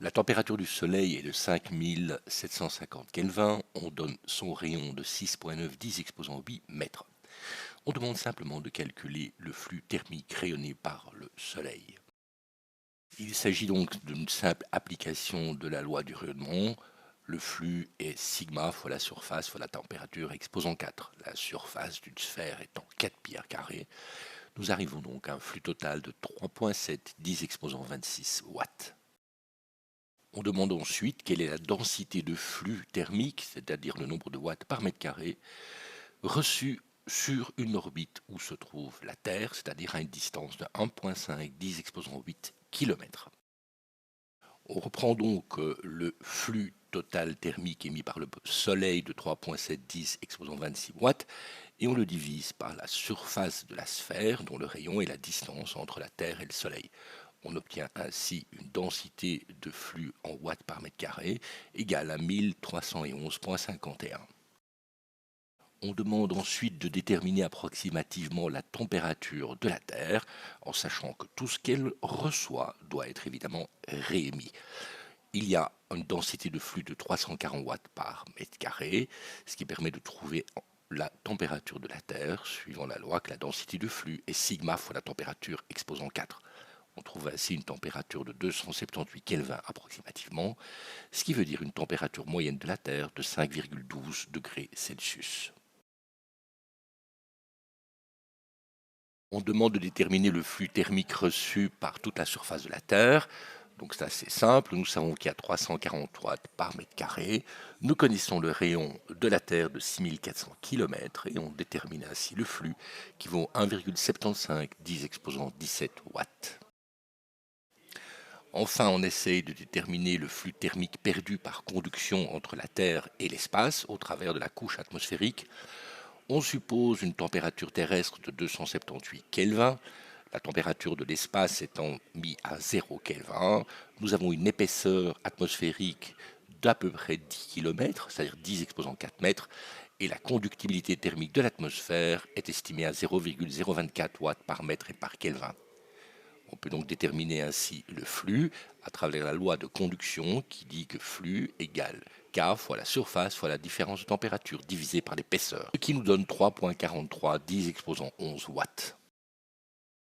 La température du Soleil est de 5750 Kelvin, on donne son rayon de 6,9 exposant 8 mètres. On demande simplement de calculer le flux thermique rayonné par le Soleil. Il s'agit donc d'une simple application de la loi du rayonnement. Le flux est sigma fois la surface fois la température exposant 4. La surface d'une sphère étant 4 πr², nous arrivons donc à un flux total de 3,7 exposant 26 watts. On demande ensuite quelle est la densité de flux thermique, c'est-à-dire le nombre de watts par mètre carré, reçu sur une orbite où se trouve la Terre, c'est-à-dire à une distance de 1,5 10 exposant 8 km. On reprend donc le flux total thermique émis par le Soleil de 3,710 exposant 26 watts et on le divise par la surface de la sphère dont le rayon est la distance entre la Terre et le Soleil. On obtient ainsi une densité de flux en watts par mètre carré égale à 1311,51. On demande ensuite de déterminer approximativement la température de la Terre, en sachant que tout ce qu'elle reçoit doit être évidemment réémis. Il y a une densité de flux de 340 watts par mètre carré, ce qui permet de trouver la température de la Terre, suivant la loi que la densité de flux est sigma fois la température exposant 4. On trouve ainsi une température de 278 Kelvin approximativement, ce qui veut dire une température moyenne de la Terre de 5,12 degrés Celsius. On demande de déterminer le flux thermique reçu par toute la surface de la Terre. Donc c'est assez simple, nous savons qu'il y a 340 watts par mètre carré. Nous connaissons le rayon de la Terre de 6400 km et on détermine ainsi le flux qui vaut 1,75 10 exposant 17 watts. Enfin, on essaye de déterminer le flux thermique perdu par conduction entre la Terre et l'espace au travers de la couche atmosphérique. On suppose une température terrestre de 278 Kelvin, la température de l'espace étant mise à 0 Kelvin. Nous avons une épaisseur atmosphérique d'à peu près 10 km, c'est-à-dire 10 exposant 4 mètres, et la conductibilité thermique de l'atmosphère est estimée à 0,024 watts par mètre et par Kelvin. On peut donc déterminer ainsi le flux à travers la loi de conduction qui dit que flux égale K fois la surface fois la différence de température divisée par l'épaisseur, ce qui nous donne 3,43 10 exposant 11 watts.